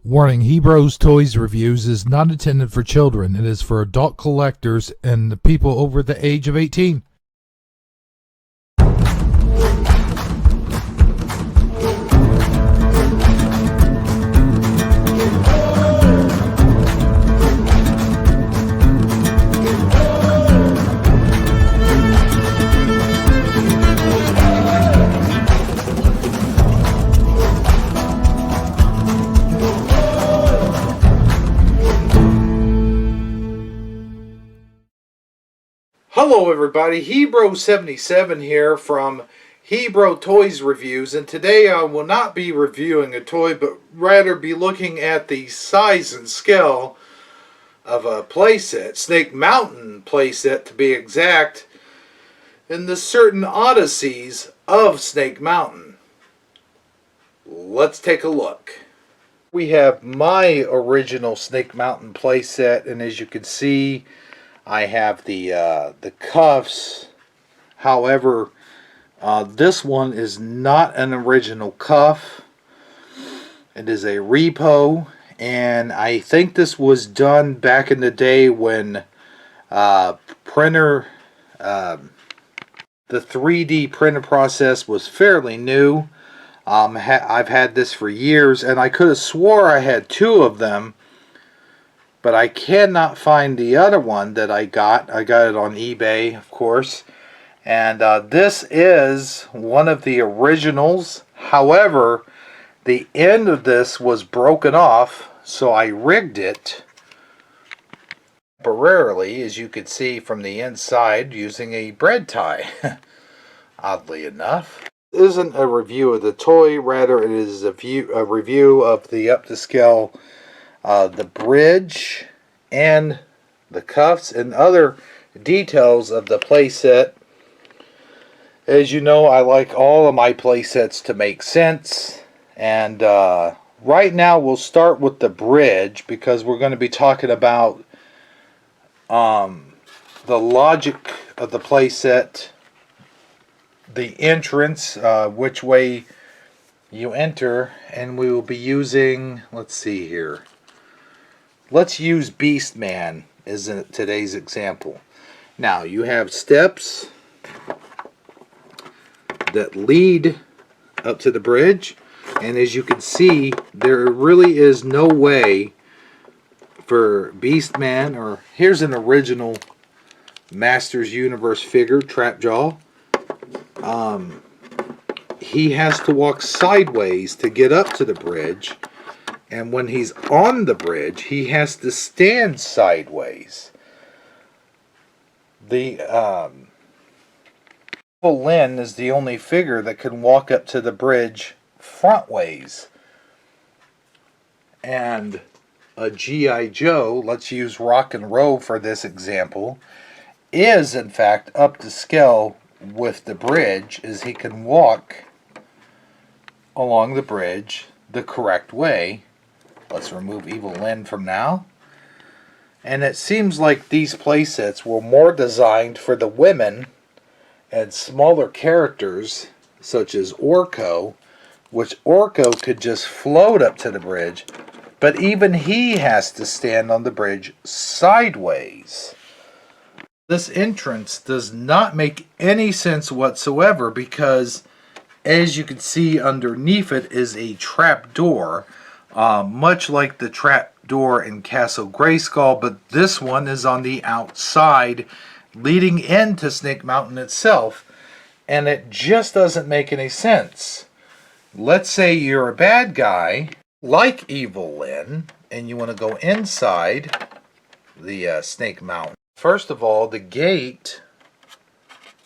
Warning, Hebrews Toys Reviews is not intended for children. It is for adult collectors and people over the age of 18. Hello everybody, Hebrew77 here from Hebrew Toys Reviews, and today I will not be reviewing a toy but rather be looking at the size and scale of a playset, Snake Mountain playset to be exact, and the certain oddities of Snake Mountain. Let's take a look. We have my original Snake Mountain playset, and as you can see, I have the cuffs. However, this one is not an original cuff. It is a repo, and I think this was done back in the day when the 3D printer process was fairly new. I've had this for years, and I could have swore I had two of them, but I cannot find the other one that I got. I got it on eBay, of course. And this is one of the originals. However, the end of this was broken off, so I rigged it temporarily, as you can see from the inside, using a bread tie. Oddly enough. This isn't a review of the toy, rather it is a review of the up-to-scale the bridge and the cuffs and other details of the playset. As you know, I like all of my playsets to make sense, and right now we'll start with the bridge because we're going to be talking about the logic of the playset, the entrance, which way you enter, and we will be using, let's see here. Let's use Beastman as today's example. Now, you have steps that lead up to the bridge, and as you can see, there really is no way for Beastman, or here's an original Masters Universe figure, Trapjaw. He has to walk sideways to get up to the bridge. And when he's on the bridge, he has to stand sideways. The Lynn is the only figure that can walk up to the bridge frontways. And a G.I. Joe, let's use Rock and Roll for this example, is in fact up to scale with the bridge, as he can walk along the bridge the correct way. Let's remove Evil Lynn from now. And it seems like these playsets were more designed for the women and smaller characters, such as Orko, which Orko could just float up to the bridge, but even he has to stand on the bridge sideways. This entrance does not make any sense whatsoever because, as you can see, underneath it is a trap door. Much like the trap door in Castle Grayskull, but this one is on the outside leading into Snake Mountain itself, and it just doesn't make any sense. Let's say you're a bad guy like Evil Lynn and you want to go inside the Snake Mountain. First of all, the gate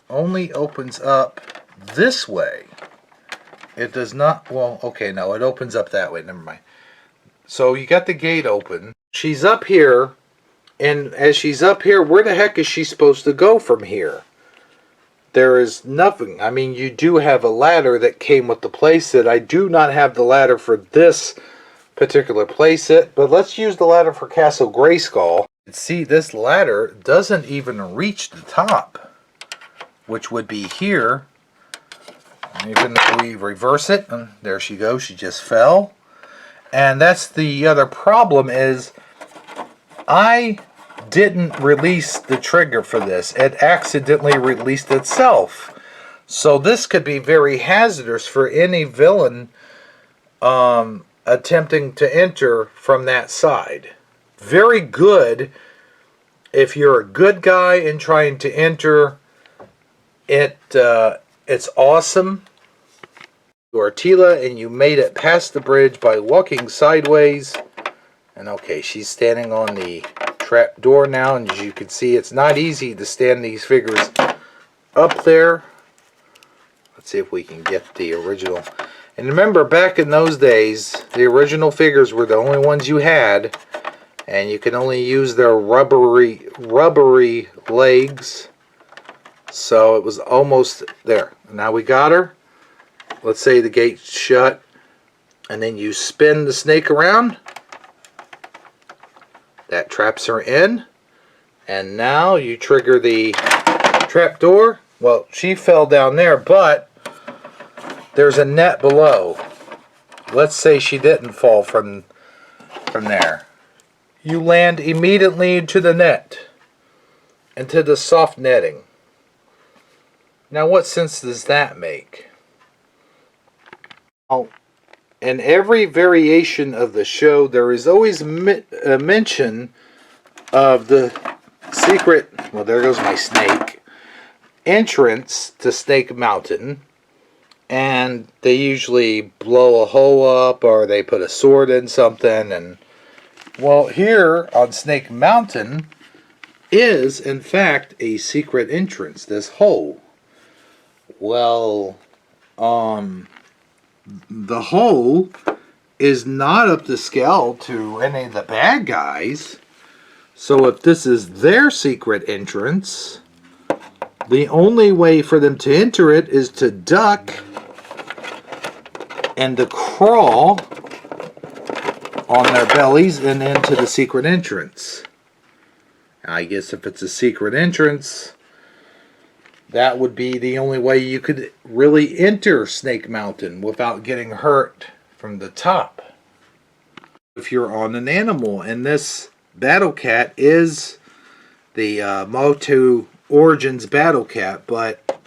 only opens up this way. It does not, well, okay, no, it opens up that way, never mind. So you got the gate open. She's up here, and as she's up here, where the heck is she supposed to go from here? There is nothing. I mean, you do have a ladder that came with the playset. I do not have the ladder for this particular playset, but let's use the ladder for Castle Grayskull. See, this ladder doesn't even reach the top, which would be here. Even if we reverse it, and there she goes, she just fell. And that's the other problem is I didn't release the trigger for this. It accidentally released itself. So this could be very hazardous for any villain attempting to enter from that side. Very good if you're a good guy and trying to enter. It's awesome. You are Tila and you made it past the bridge by walking sideways. And okay, she's standing on the trap door now, and as you can see, it's not easy to stand these figures up there. Let's see if we can get the original. And remember, back in those days, the original figures were the only ones you had, and you can only use their rubbery legs. So it was almost there. Now we got her. Let's say the gate's shut, and then you spin the snake around. That traps her in, and now you trigger the trap door. Well, she fell down there, but there's a net below. Let's say she didn't fall from there. You land immediately into the net, into the soft netting. Now, what sense does that make? Oh, in every variation of the show, there is always a mention of the secret, well, there goes my snake, entrance to Snake Mountain. And they usually blow a hole up or they put a sword in something. And, well, here on Snake Mountain is, in fact, a secret entrance, this hole. Well, the hole is not up to scale to any of the bad guys. So if this is their secret entrance, the only way for them to enter it is to duck and to crawl on their bellies and into the secret entrance. I guess if it's a secret entrance, that would be the only way you could really enter Snake Mountain without getting hurt from the top. If you're on an animal, and this Battle Cat is the Motu Origins Battle Cat, but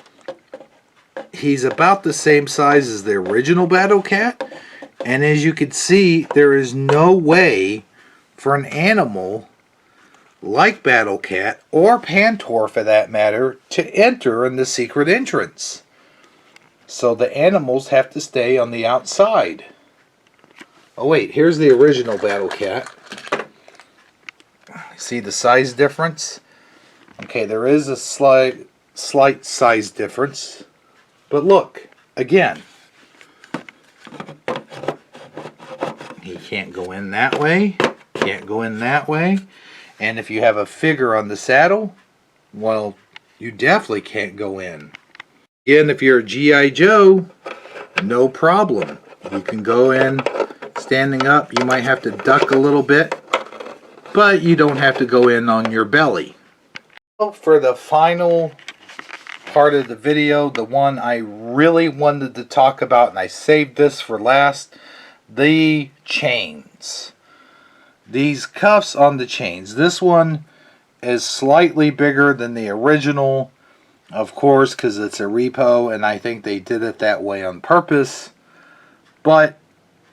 he's about the same size as the original Battle Cat, and as you can see, there is no way for an animal like Battle Cat, or Pantor for that matter, to enter in the secret entrance. So the animals have to stay on the outside. Oh wait, here's the original Battle Cat. See the size difference? Okay, there is a slight size difference. But look, again, he can't go in that way, can't go in that way. And if you have a figure on the saddle, well, you definitely can't go in. Again, if you're a G.I. Joe, no problem. You can go in standing up. You might have to duck a little bit, but you don't have to go in on your belly. For the final part of the video, the one I really wanted to talk about, and I saved this for last, the chains. These cuffs on the chains. This one is slightly bigger than the original, of course, because it's a repo, and I think they did it that way on purpose. But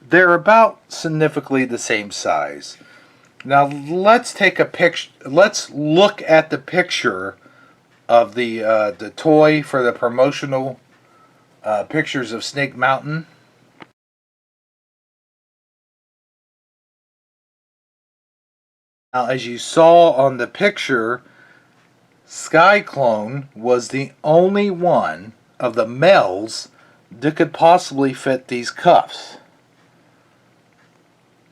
they're about significantly the same size. Now let's take a picture. Let's look at the picture of the toy for the promotional pictures of Snake Mountain. Now, as you saw on the picture, Skyclone was the only one of the males that could possibly fit these cuffs.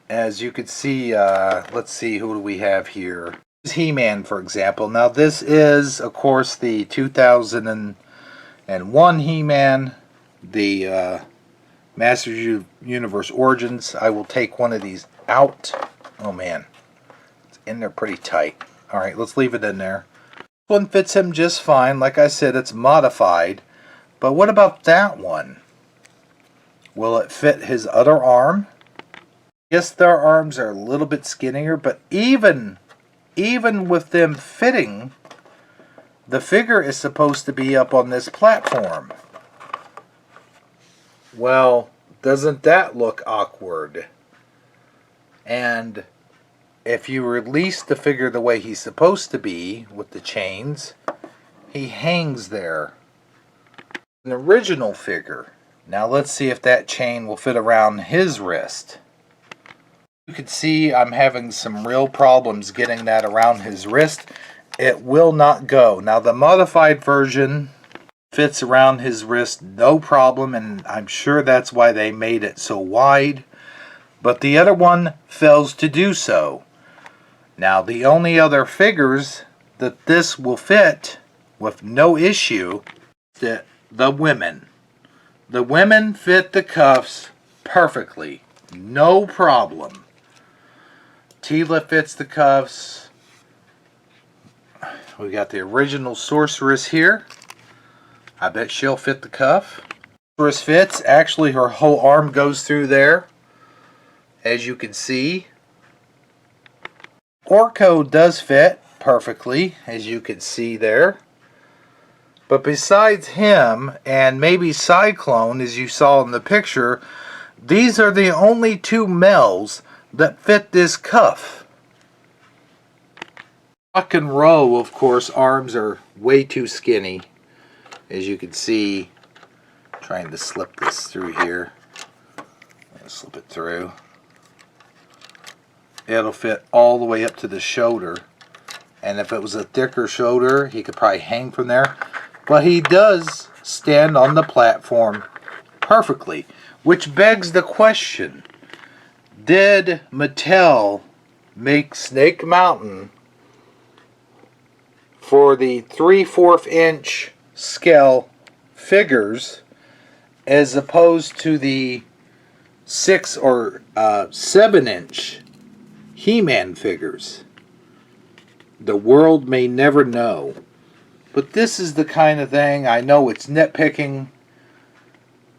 As you can see, let's see, who do we have here? He-Man, for example. Now, this is, of course, the 2001 He-Man, the Masters Universe Origins. I will take one of these out. Oh, man. In there pretty tight. Alright, let's leave it in there. This one fits him just fine. Like I said, it's modified. But what about that one? Will it fit his other arm? Yes, their arms are a little bit skinnier, but even with them fitting, the figure is supposed to be up on this platform. Well, doesn't that look awkward? And if you release the figure the way he's supposed to be with the chains, he hangs there. An original figure. Now let's see if that chain will fit around his wrist. You can see I'm having some real problems getting that around his wrist. It will not go. Now the modified version fits around his wrist no problem, and I'm sure that's why they made it so wide. But the other one fails to do so. Now the only other figures that this will fit with no issue is the women. The women fit the cuffs perfectly. No problem. Tila fits the cuffs. We got the original sorceress here. I bet she'll fit the cuff. Sorceress fits. Actually, her whole arm goes through there, as you can see. Orko does fit perfectly, as you can see there. But besides him, and maybe Cyclone, as you saw in the picture, these are the only two males that fit this cuff. Rock and Roll, of course, arms are way too skinny, as you can see. Trying to slip this through here. Slip it through. It'll fit all the way up to the shoulder. And if it was a thicker shoulder, he could probably hang from there. But he does stand on the platform perfectly. Which begs the question, did Mattel make Snake Mountain for the 3/4 inch scale figures as opposed to the 6 or 7 inch He-Man figures? The world may never know. But this is the kind of thing, I know it's nitpicking,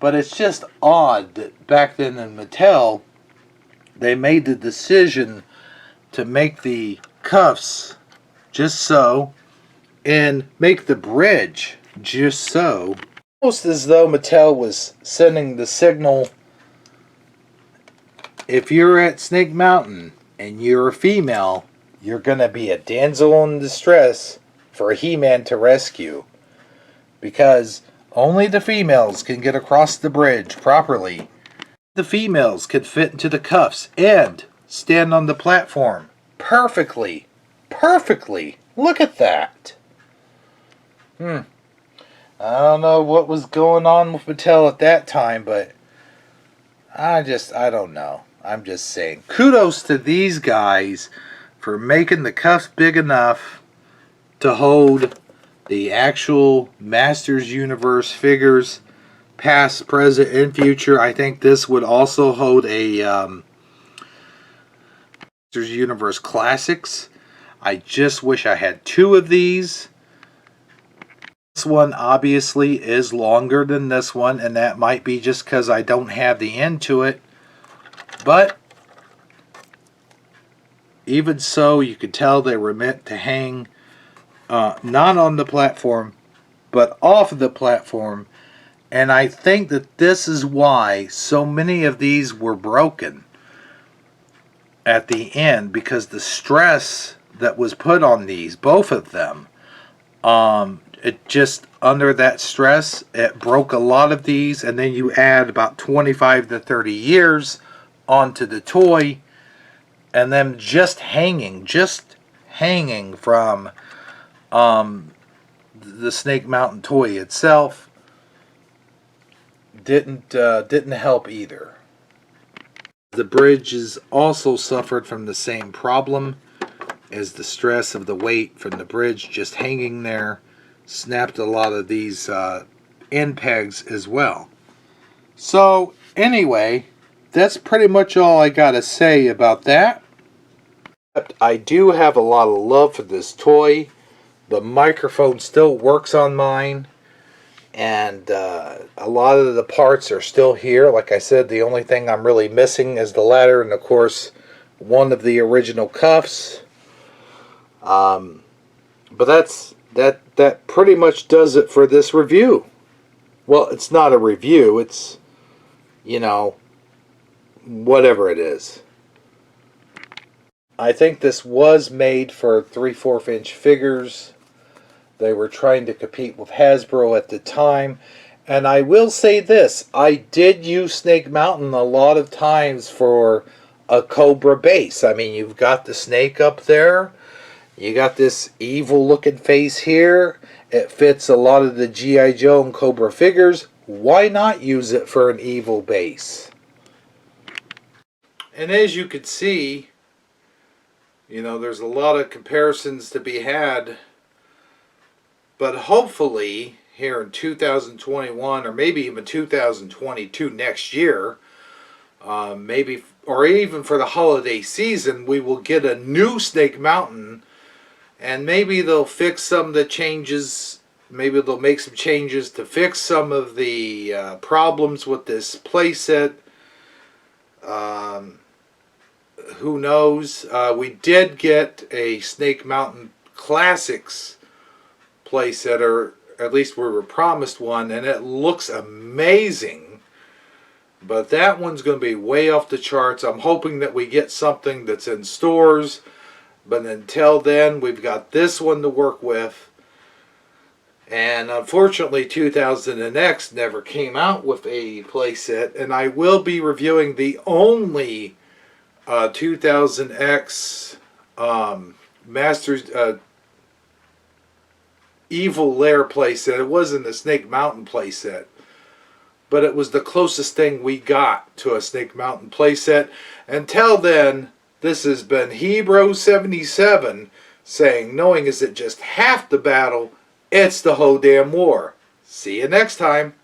but it's just odd that back then in Mattel, they made the decision to make the cuffs just so, and make the bridge just so. Almost as though Mattel was sending the signal, if you're at Snake Mountain and you're a female, you're going to be a damsel in distress for a He-Man to rescue. Because only the females can get across the bridge properly. The females could fit into the cuffs and stand on the platform perfectly. Perfectly. Look at that. I don't know what was going on with Mattel at that time, but I don't know. I'm just saying. Kudos to these guys for making the cuffs big enough to hold the actual Masters Universe figures, past, present, and future. I think this would also hold a Masters Universe Classics. I just wish I had 2 of these. This one obviously is longer than this one, and that might be just because I don't have the end to it. But even so, you could tell they were meant to hang not on the platform, but off of the platform. And I think that this is why so many of these were broken at the end, because the stress that was put on these, both of them, it just, under that stress, it broke a lot of these. And then you add about 25 to 30 years onto the toy, and them just hanging from the Snake Mountain toy itself didn't help either. The bridges also suffered from the same problem, as the stress of the weight from the bridge just hanging there snapped a lot of these end pegs as well. So anyway, that's pretty much all I gotta say about that. I do have a lot of love for this toy. The microphone still works on mine, And a lot of the parts are still here. Like I said, the only thing I'm really missing is the ladder and, of course, one of the original cuffs. But that pretty much does it for this review. Well, it's not a review. It's, you know, whatever it is. I think this was made for 3/4 inch figures. They were trying to compete with Hasbro at the time. And I will say this, I did use Snake Mountain a lot of times for a Cobra base. I mean, you've got the snake up there. You got this evil looking face here. It fits a lot of the G.I. Joe and Cobra figures. Why not use it for an evil base? And as you can see, you know, there's a lot of comparisons to be had. But hopefully, here in 2021 or maybe even 2022 next year, maybe, or even for the holiday season, we will get a new Snake Mountain, and maybe they'll fix some of the changes. Maybe they'll make some changes to fix some of the problems with this playset. Who knows? We did get a Snake Mountain Classics playset, or at least we were promised one, and it looks amazing. But that one's going to be way off the charts. I'm hoping that we get something that's in stores. But until then, we've got this one to work with. And unfortunately, 2000X never came out with a playset. And I will be reviewing the only 2000X Masters Evil Lair playset. It wasn't a Snake Mountain playset, but it was the closest thing we got to a Snake Mountain playset. Until then, this has been Hebro77 saying, knowing isn't just half the battle, it's the whole damn war. See you next time.